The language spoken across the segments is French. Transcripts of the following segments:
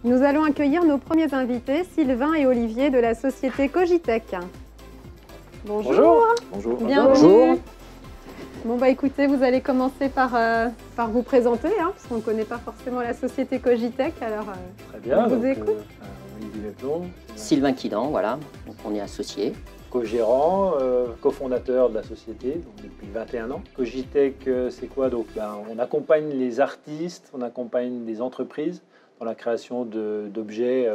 Nous allons accueillir nos premiers invités, Sylvain et Olivier de la société Cogitech. Bonjour. Bonjour. Bienvenue. Bonjour. Bon bah écoutez, vous allez commencer par vous présenter, parce qu'on ne connaît pas forcément la société Cogitech, alors Très bien, on vous écoute. Olivier Plon, Sylvain Quidan, voilà, donc on est associé. co-gérant, cofondateur de la société donc depuis 21 ans. Cogitech, c'est quoi donc on accompagne les artistes, on accompagne des entreprises dans la création d'objets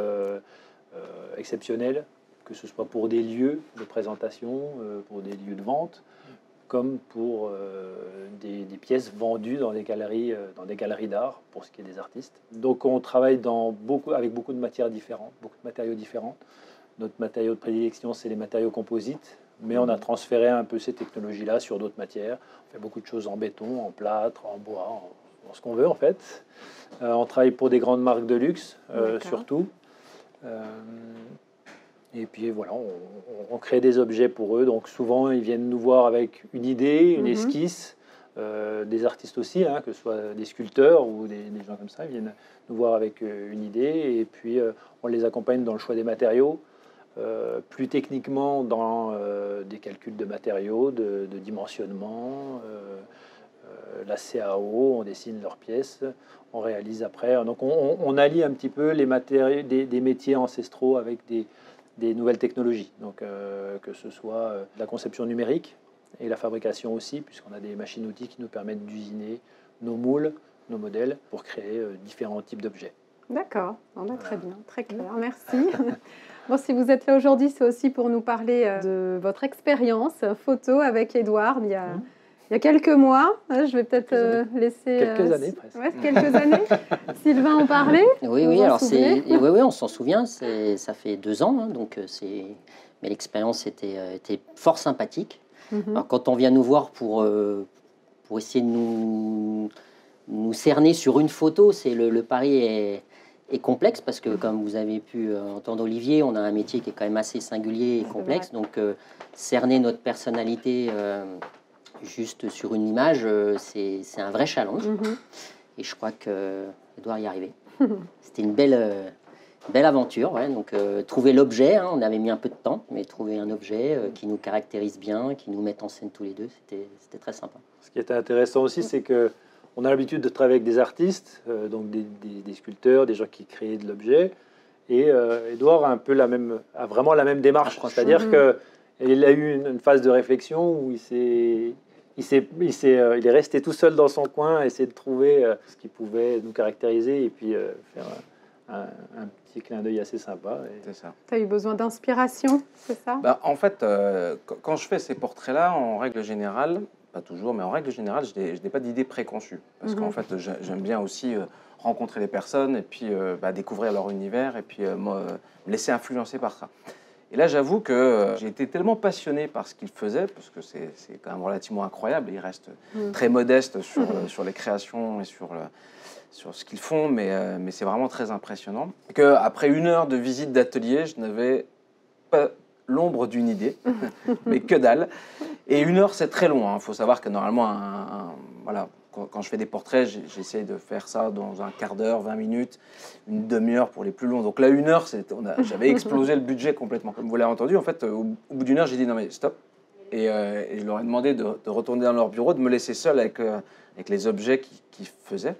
exceptionnels, que ce soit pour des lieux de présentation, pour des lieux de vente, comme pour des pièces vendues dans des galeries d'art, pour ce qui est des artistes. Donc on travaille avec beaucoup de matières différentes, beaucoup de matériaux différents. Notre matériau de prédilection, c'est les matériaux composites, mais on a transféré un peu ces technologies-là sur d'autres matières. On fait beaucoup de choses en béton, en plâtre, en bois, en ce qu'on veut en fait. On travaille pour des grandes marques de luxe, surtout. Et puis voilà, on crée des objets pour eux. Donc souvent, ils viennent nous voir avec une idée, une esquisse. Des artistes aussi, que ce soit des sculpteurs ou des gens comme ça, ils viennent nous voir avec une idée. Et puis, on les accompagne dans le choix des matériaux. Plus techniquement dans des calculs de matériaux, de dimensionnement, la CAO, on dessine leurs pièces, on réalise après. Donc on allie un petit peu les matériaux, des métiers ancestraux avec des nouvelles technologies. Donc que ce soit la conception numérique et la fabrication aussi, puisqu'on a des machines-outils qui nous permettent d'usiner nos moules, nos modèles, pour créer différents types d'objets. D'accord, très bien, très clair, merci. Bon, si vous êtes là aujourd'hui, c'est aussi pour nous parler de votre expérience photo avec Édouard il y a quelques mois. Je vais peut-être laisser... Quelques années presque. Ouais, quelques années. Sylvain en parlait. Oui, alors oui, on s'en souvient, ça fait 2 ans, mais l'expérience était fort sympathique. Alors, quand on vient nous voir pour essayer de nous cerner sur une photo, le pari est complexe parce que, comme vous avez pu entendre Olivier, on a un métier qui est quand même assez singulier et complexe. Donc, cerner notre personnalité juste sur une image, c'est un vrai challenge. Et je crois qu'Edouard y est arrivé. C'était une belle aventure. Ouais. Donc, trouver l'objet, on avait mis un peu de temps, mais trouver un objet qui nous caractérise bien, qui nous mette en scène tous les deux, c'était très sympa. Ce qui était intéressant aussi, c'est que on a l'habitude de travailler avec des artistes, donc des sculpteurs, des gens qui créent de l'objet. Et Édouard a vraiment la même démarche. C'est-à-dire qu'il a eu une phase de réflexion où il est resté tout seul dans son coin, à essayer de trouver ce qui pouvait nous caractériser et puis faire un petit clin d'œil assez sympa. C'est ça. Tu as eu besoin d'inspiration, c'est ça? En fait, quand je fais ces portraits-là, en règle générale, pas toujours, mais en règle générale, je n'ai pas d'idée préconçue. Parce qu'en fait, j'aime bien aussi rencontrer les personnes et puis découvrir leur univers et puis me laisser influencer par ça. Et là, j'avoue que j'ai été tellement passionné par ce qu'ils faisaient, parce que c'est quand même relativement incroyable. Ils restent très modestes sur les créations et sur ce qu'ils font, mais c'est vraiment très impressionnant. Qu'après 1 heure de visite d'atelier, je n'avais pas l'ombre d'une idée, mais que dalle. Et 1 heure, c'est très long. Il faut savoir que normalement, voilà, quand je fais des portraits, j'essaie de faire ça dans un quart d'heure, 20 minutes, une demi-heure pour les plus longs. Donc là, 1 heure, j'avais explosé le budget complètement. Comme vous l'avez entendu, en fait, au bout d'1 heure, j'ai dit non mais stop. Et je leur ai demandé de retourner dans leur bureau, de me laisser seul avec les objets qu'ils faisaient.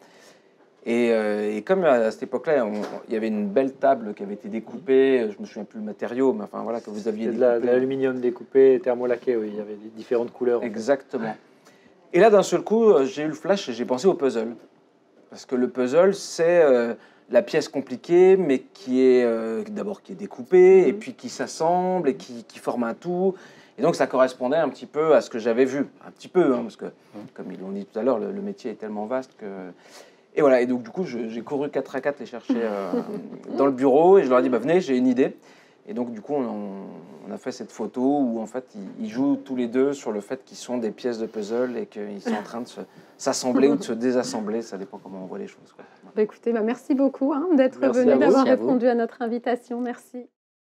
Et comme à cette époque-là, il y avait une belle table qui avait été découpée, je me souviens plus le matériau, mais enfin voilà, que vous aviez découpé. De l'aluminium découpé, thermolaqué, oui, il y avait différentes couleurs. Exactement. Et là, d'un seul coup, j'ai eu le flash et j'ai pensé au puzzle. Parce que le puzzle, c'est la pièce compliquée, mais qui est d'abord qui est découpée, et puis qui s'assemble, et qui forme un tout. Et donc, ça correspondait un petit peu à ce que j'avais vu. Un petit peu, parce que, comme ils l'ont dit tout à l'heure, le métier est tellement vaste que... Et voilà, et donc du coup, j'ai couru 4 à 4 les chercher dans le bureau, et je leur ai dit, venez, j'ai une idée. Et donc du coup, on a fait cette photo où en fait, ils jouent tous les deux sur le fait qu'ils sont des pièces de puzzle et qu'ils sont en train de s'assembler ou de se désassembler, ça dépend comment on voit les choses. Écoutez, merci beaucoup d'être venu, d'avoir répondu à notre invitation. Merci.